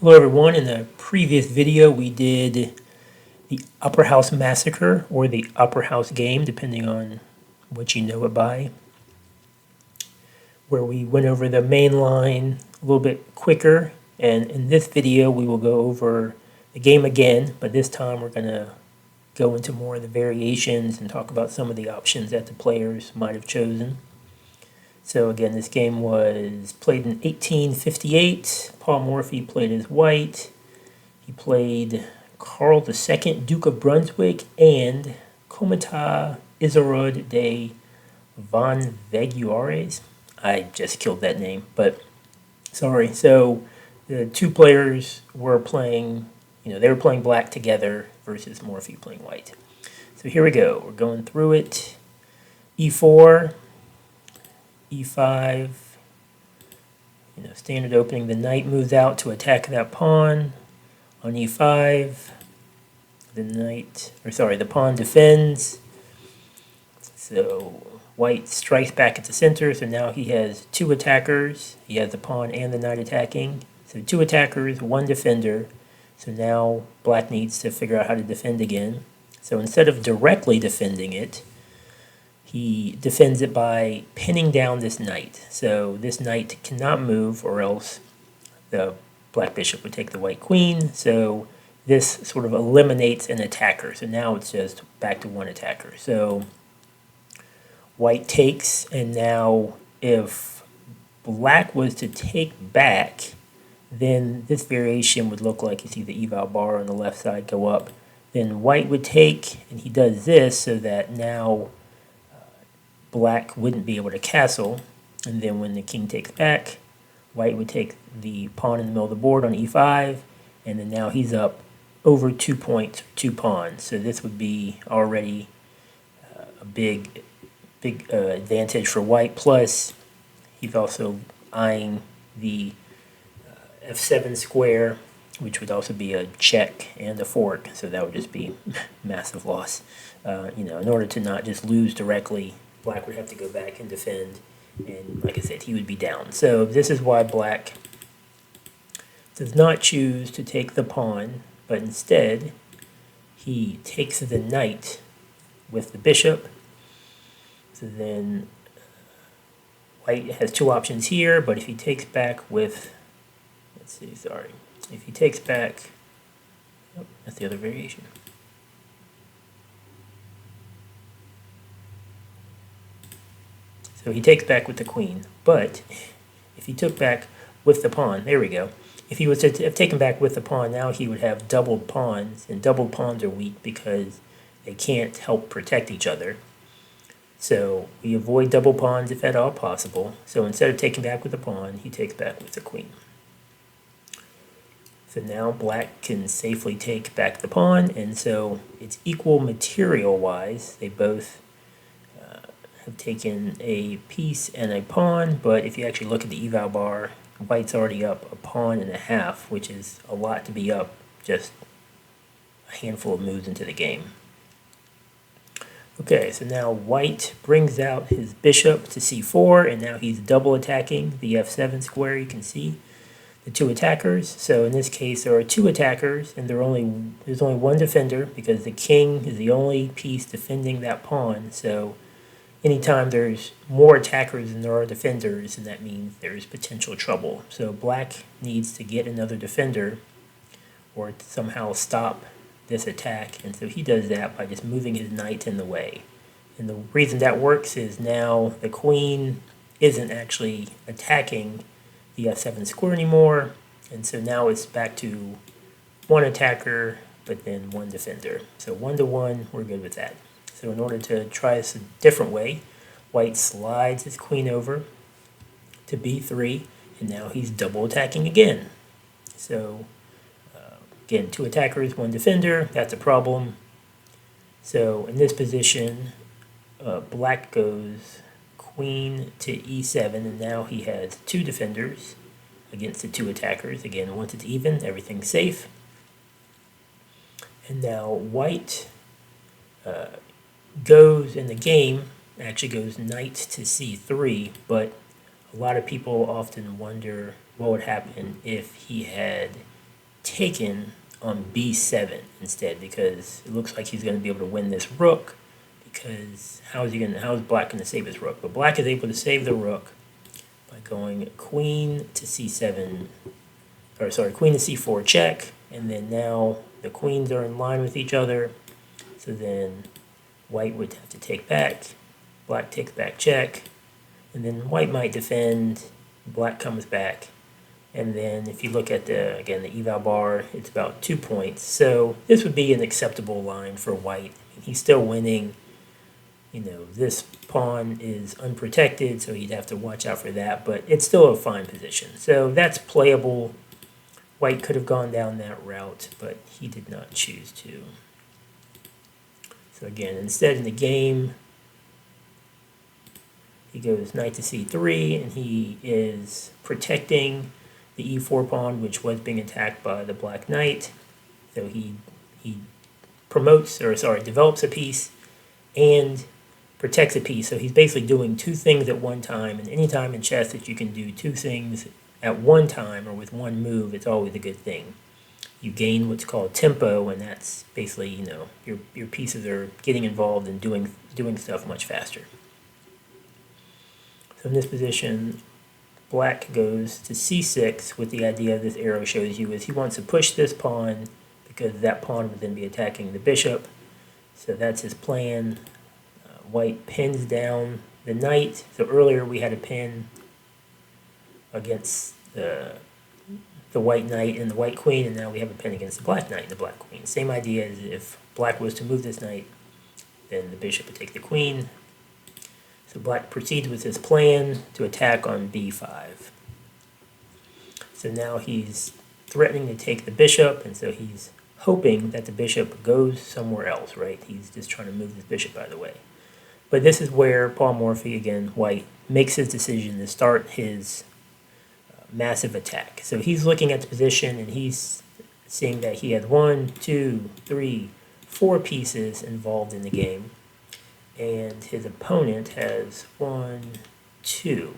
Hello everyone, in the previous video we did the Upper House Massacre, or the Upper House Game, depending on what you know it by, where we went over the main line a little bit quicker, and in this video we will go over the game again, but this time we're going to go into more of the variations and talk about some of the options that the players might have chosen. So again, this game was played in 1858. Paul Morphy played as white. He played Karl II, Duke of Brunswick, and Comte Isouard de Vauvenargues. I just killed that name, but sorry. So the two players were playing, they were playing black together versus Morphy playing white. So here we go. We're going through it. E4. E5, standard opening. The knight moves out to attack that pawn. On E5, the pawn defends. So white strikes back at the center, so now he has two attackers. He has the pawn and the knight attacking. So two attackers, one defender. So now black needs to figure out how to defend again. So instead of directly defending it, he defends it by pinning down this knight. So this knight cannot move, or else the black bishop would take the white queen. So this sort of eliminates an attacker. So now it's just back to one attacker. So white takes, and now if black was to take back, then this variation would look like you see the eval bar on the left side go up. Then white would take, and he does this so that now black wouldn't be able to castle, and then when the king takes back, white would take the pawn in the middle of the board on e5, and then now he's up over 2 points, 2 pawns. So this would be already a big advantage for white. Plus, he's also eyeing the f7 square, which would also be a check and a fork. So that would just be massive loss. In order to not just lose directly, black would have to go back and defend, and like I said, he would be down. So this is why black does not choose to take the pawn, but instead he takes the knight with the bishop. So then white has two options here, but if he takes back with, if he takes back, oh, that's the other variation. So he takes back with the queen, but if he took back with the pawn, there we go. If he was to have taken back with the pawn, now he would have doubled pawns, and doubled pawns are weak because they can't help protect each other. So we avoid double pawns if at all possible. So instead of taking back with the pawn, he takes back with the queen. So now black can safely take back the pawn, and so it's equal material-wise. They both have taken a piece and a pawn, but if you actually look at the eval bar, white's already up a pawn and a half, which is a lot to be up just a handful of moves into the game. Okay, so now white brings out his bishop to c4, and now he's double attacking the f7 square. You can see the two attackers. So in this case, there are two attackers, and there's only one defender because the king is the only piece defending that pawn. So anytime there's more attackers than there are defenders, and that means there's potential trouble. So black needs to get another defender or somehow stop this attack, and so he does that by just moving his knight in the way. And the reason that works is now the queen isn't actually attacking the f7 square anymore, and so now it's back to one attacker but then one defender. So 1-to-1, we're good with that. So in order to try this a different way, white slides his queen over to b3, and now he's double attacking again. So again, two attackers, one defender, that's a problem. So in this position, black goes queen to e7, and now he has two defenders against the two attackers. Again, once it's even, everything's safe. And now white goes in the game, actually goes knight to c3, but a lot of people often wonder what would happen if he had taken on b7 instead, because it looks like he's going to be able to win this rook, because how is black going to save his rook? But black is able to save the rook by going queen to c7, or sorry, queen to c4 check, and then now the queens are in line with each other, so then white would have to take back, black takes back check, and then white might defend, black comes back, and then if you look at the eval bar, it's about 2 points. So this would be an acceptable line for white. He's still winning. You know, this pawn is unprotected, so he'd have to watch out for that, but it's still a fine position. So that's playable. White could have gone down that route, but he did not choose to. So again, instead in the game, he goes knight to c3, and he is protecting the e4 pawn, which was being attacked by the black knight. So he develops a piece and protects a piece. So he's basically doing two things at one time, and any time in chess that you can do two things at one time or with one move, it's always a good thing. You gain what's called tempo, and that's basically, you know, your pieces are getting involved and doing stuff much faster. So in this position, black goes to c6 with the idea this arrow shows you is he wants to push this pawn because that pawn would then be attacking the bishop. So that's his plan. White pins down the knight. So earlier we had a pin against the white knight and the white queen, and now we have a pin against the black knight and the black queen. Same idea as if black was to move this knight, then the bishop would take the queen. So black proceeds with his plan to attack on b5. So now he's threatening to take the bishop, and so he's hoping that the bishop goes somewhere else, right? He's just trying to move this bishop out of the way. But this is where Paul Morphy, again, white, makes his decision to start his massive attack. So he's looking at the position, and he's seeing that he has 1, 2, 3, 4 pieces involved in the game. And his opponent has 1, 2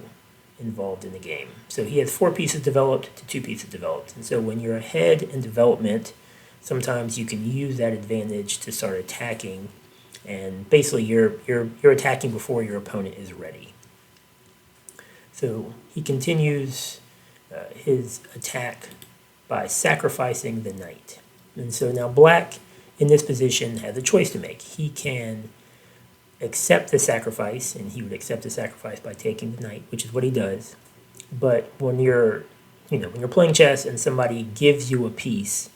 involved in the game. So he has 4 pieces developed to 2 pieces developed. And so when you're ahead in development, sometimes you can use that advantage to start attacking. And basically you're attacking before your opponent is ready. So he continues his attack by sacrificing the knight. And so now black in this position has a choice to make. He can accept the sacrifice, and he would accept the sacrifice by taking the knight, which is what he does. But when you're playing chess and somebody gives you a piece,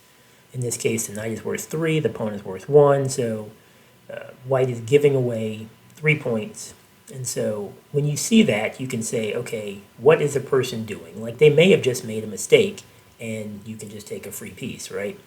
in this case the knight is worth 3, the pawn is worth 1, so white is giving away 3 points. And so when you see that, you can say, okay, what is the person doing? Like, they may have just made a mistake and you can just take a free piece, right?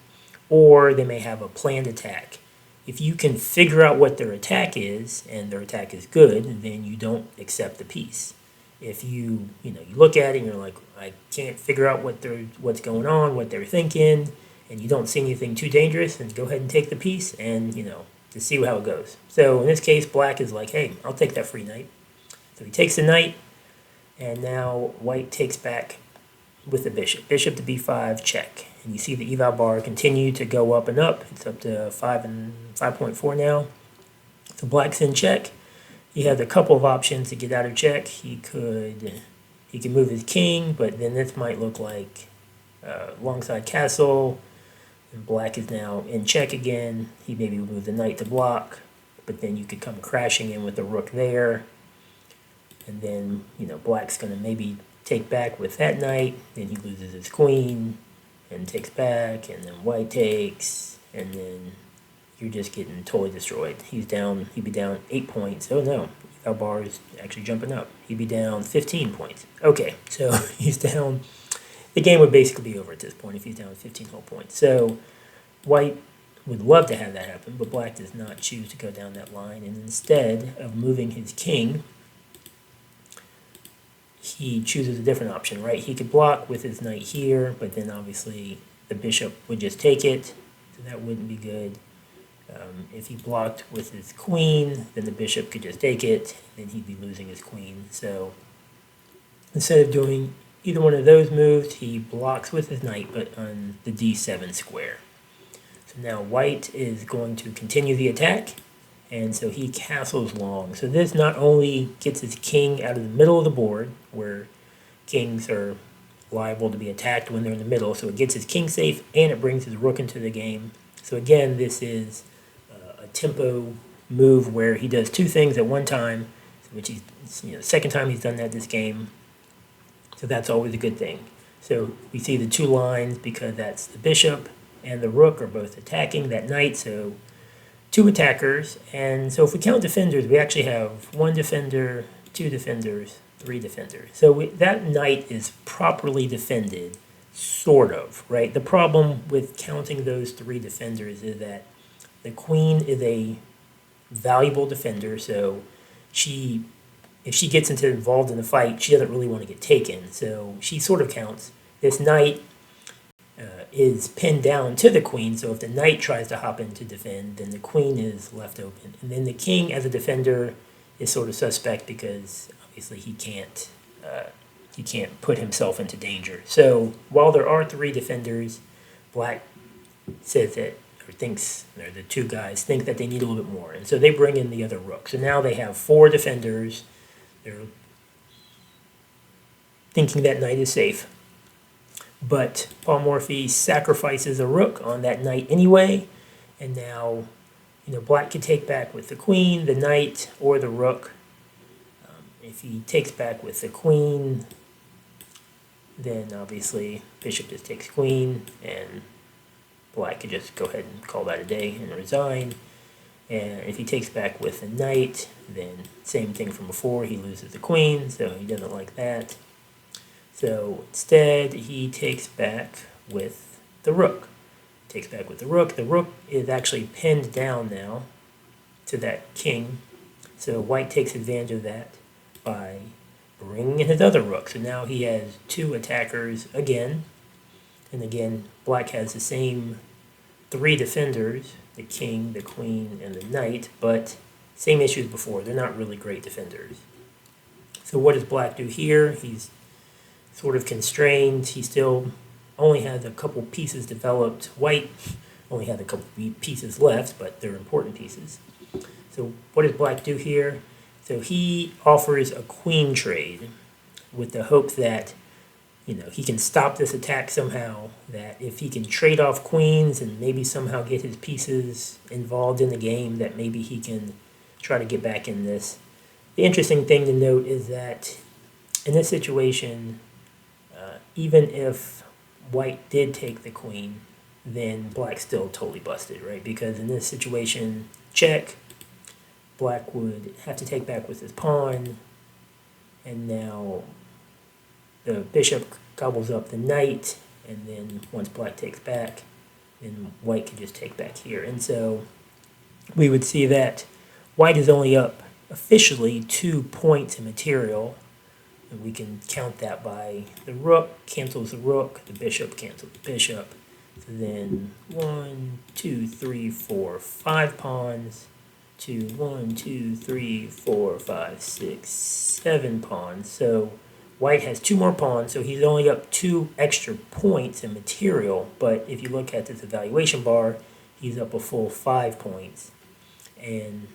Or they may have a planned attack. If you can figure out what their attack is and their attack is good, then you don't accept the piece. If you look at it and you're like, I can't figure out what's going on, what they're thinking, and you don't see anything too dangerous, then go ahead and take the piece and, to see how it goes. So in this case, black is like, hey, I'll take that free knight. So he takes the knight, and now white takes back with the bishop. Bishop to b5, check. And you see the eval bar continue to go up and up. It's up to 5.4 now. So black's in check. He has a couple of options to get out of check. He could move his king, but then this might look like longside castle. And black is now in check again. He maybe would move the knight to block, but then you could come crashing in with the rook there. And then, black's going to maybe take back with that knight. Then he loses his queen and takes back, and then white takes, and then you're just getting totally destroyed. He'd be down 8 points. Oh no, our bar is actually jumping up. He'd be down 15 points. Okay, so he's down. The game would basically be over at this point if he's down 15 whole points. So white would love to have that happen, but black does not choose to go down that line. And instead of moving his king, he chooses a different option, right? He could block with his knight here, but then obviously the bishop would just take it, so that wouldn't be good. If he blocked with his queen, then the bishop could just take it, then he'd be losing his queen. So instead of doing either one of those moves, he blocks with his knight, but on the d7 square. So now white is going to continue the attack, and so he castles long. So this not only gets his king out of the middle of the board, where kings are liable to be attacked when they're in the middle, so it gets his king safe, and it brings his rook into the game. So again, this is a tempo move where he does two things at one time, which he's, the second time he's done that this game. So that's always a good thing. So we see the two lines because that's the bishop and the rook are both attacking that knight, so two attackers. And so if we count defenders, we actually have one defender, two defenders, three defenders. So that knight is properly defended, sort of, right? The problem with counting those three defenders is that the queen is a valuable defender, so if she gets involved in the fight, she doesn't really want to get taken, so she sort of counts. This knight is pinned down to the queen, so if the knight tries to hop in to defend, then the queen is left open. And then the king, as a defender, is sort of suspect because obviously he can't put himself into danger. So while there are three defenders, black says that, or thinks, or the two guys think that they need a little bit more, and so they bring in the other rook. So now they have four defenders. They're thinking that knight is safe. But Paul Morphy sacrifices a rook on that knight anyway, and now, black can take back with the queen, the knight, or the rook. If he takes back with the queen, then obviously bishop just takes queen, and black could just go ahead and call that a day and resign. And if he takes back with the knight, then same thing from before, he loses the queen, so he doesn't like that. So instead, he takes back with the rook. Takes back with the rook. The rook is actually pinned down now to that king. So white takes advantage of that by bringing in his other rook. So now he has two attackers again. And again, black has the same three defenders, the king, the queen, and the knight, but same issues before. They're not really great defenders. So what does black do here? He's sort of constrained. He still only has a couple pieces developed. White only had a couple pieces left, but they're important pieces. So what does black do here? So he offers a queen trade with the hope that he can stop this attack somehow, that if he can trade off queens and maybe somehow get his pieces involved in the game, that maybe he can try to get back in this. The interesting thing to note is that in this situation, even if white did take the queen, then black's still totally busted, right? Because in this situation, check, black would have to take back with his pawn, and now the bishop gobbles up the knight, and then once black takes back, then white can just take back here. And so we would see that white is only up officially 2 points in material, and we can count that by the rook cancels the rook, the bishop cancels the bishop. So then 1, 2, 3, 4, 5 pawns to 1, 2, 3, 4, 5, 6, 7 pawns. So white has 2 more pawns, so he's only up 2 extra points in material, but if you look at this evaluation bar, he's up a full 5 points. And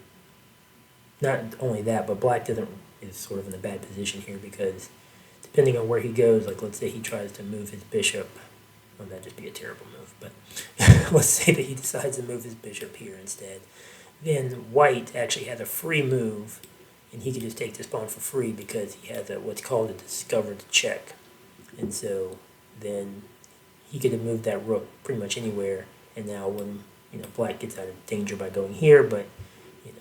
not only that, but black is sort of in a bad position here because depending on where he goes, like let's say he tries to move his bishop, well, that'd just be a terrible move, but let's say that he decides to move his bishop here instead, then white actually has a free move, and he could just take this pawn for free because he has what's called a discovered check. And so then he could have moved that rook pretty much anywhere, and now when black gets out of danger by going here, but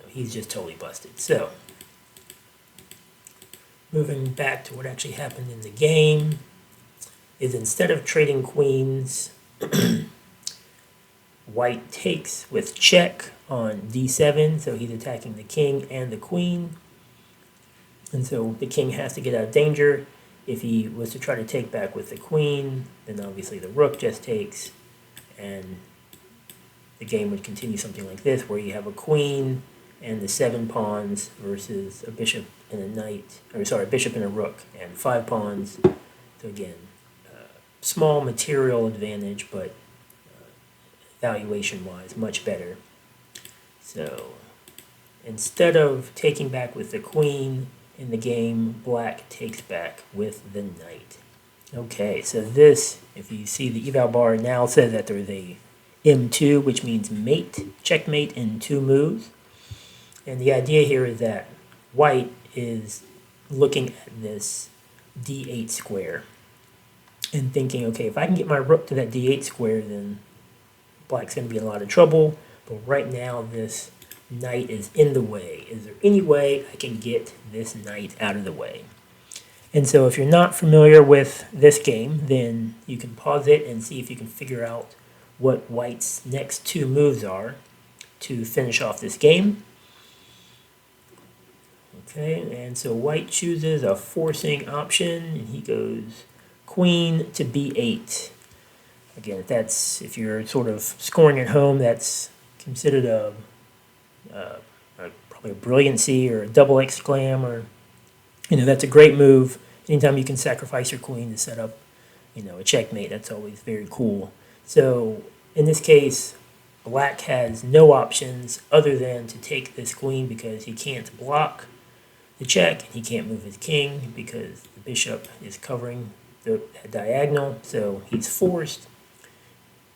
he's just totally busted. So moving back to what actually happened in the game is instead of trading queens, white takes with check on d7, so he's attacking the king and the queen. And so the king has to get out of danger. If he was to try to take back with the queen, then obviously the rook just takes, and the game would continue something like this, where you have a queen and the 7 pawns versus a bishop and a knight, or sorry, a bishop and a rook, and 5 pawns So again, small material advantage, but valuation-wise, much better. So instead of taking back with the queen in the game, black takes back with the knight. Okay, so this, if you see the eval bar now says that there's a M2, which means mate, checkmate in 2 moves. And the idea here is that white is looking at this D8 square and thinking, okay, if I can get my rook to that D8 square, then black's going to be in a lot of trouble. But right now, this knight is in the way. Is there any way I can get this knight out of the way? And so if you're not familiar with this game, then you can pause it and see if you can figure out what white's next 2 moves are to finish off this game. Okay, and so white chooses a forcing option, and he goes queen to B8. Again, if you're sort of scoring at home, that's considered probably a brilliancy or a double exclam, or that's a great move. Anytime you can sacrifice your queen to set up a checkmate, that's always very cool. So in this case, black has no options other than to take this queen because he can't block the check, and he can't move his king because the bishop is covering the diagonal. So he's forced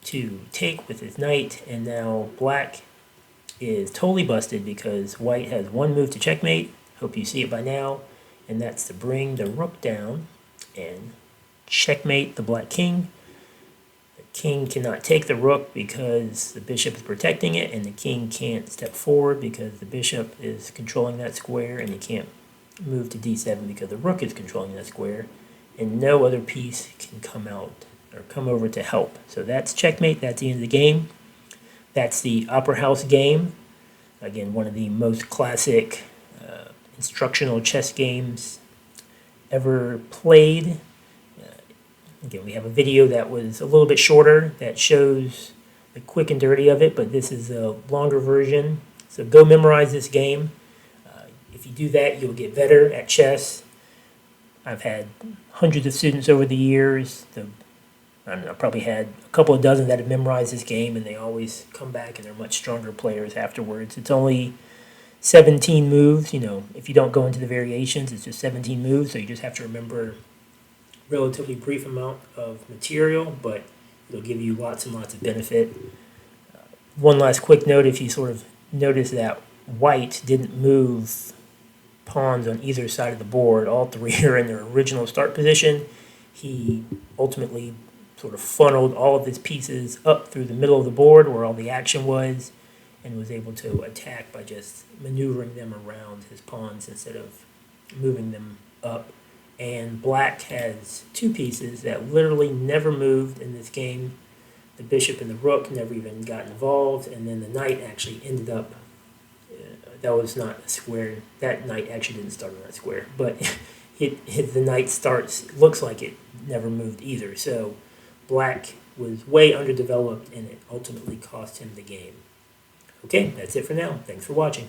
to take with his knight, and now black is totally busted because white has 1 move to checkmate. Hope you see it by now, and that's to bring the rook down and checkmate the black king. The king cannot take the rook because the bishop is protecting it, and the king can't step forward because the bishop is controlling that square, and he can't move to d7 because the rook is controlling that square, and no other piece can come out or come over to help. So that's checkmate. That's the end of the game. That's the Opera House game. Again, one of the most classic instructional chess games ever played. Again, we have a video that was a little bit shorter that shows the quick and dirty of it, but this is a longer version. So go memorize this game. If you do that, you'll get better at chess. I've had hundreds of students over the years. I don't know, probably had a couple of dozen that have memorized this game, and they always come back and they're much stronger players afterwards. It's only 17 moves. If you don't go into the variations, it's just 17 moves, so you just have to remember relatively brief amount of material, but it'll give you lots and lots of benefit. One last quick note, if you sort of notice that white didn't move pawns on either side of the board, all 3 are in their original start position. He ultimately sort of funneled all of his pieces up through the middle of the board where all the action was, and was able to attack by just maneuvering them around his pawns instead of moving them up. And black has 2 pieces that literally never moved in this game. The bishop and the rook never even got involved, and then the knight actually ended up, that was not a square, that knight actually didn't start on that square, but the knight looks like it never moved either. So black was way underdeveloped, and it ultimately cost him the game. Okay, that's it for now. Thanks for watching.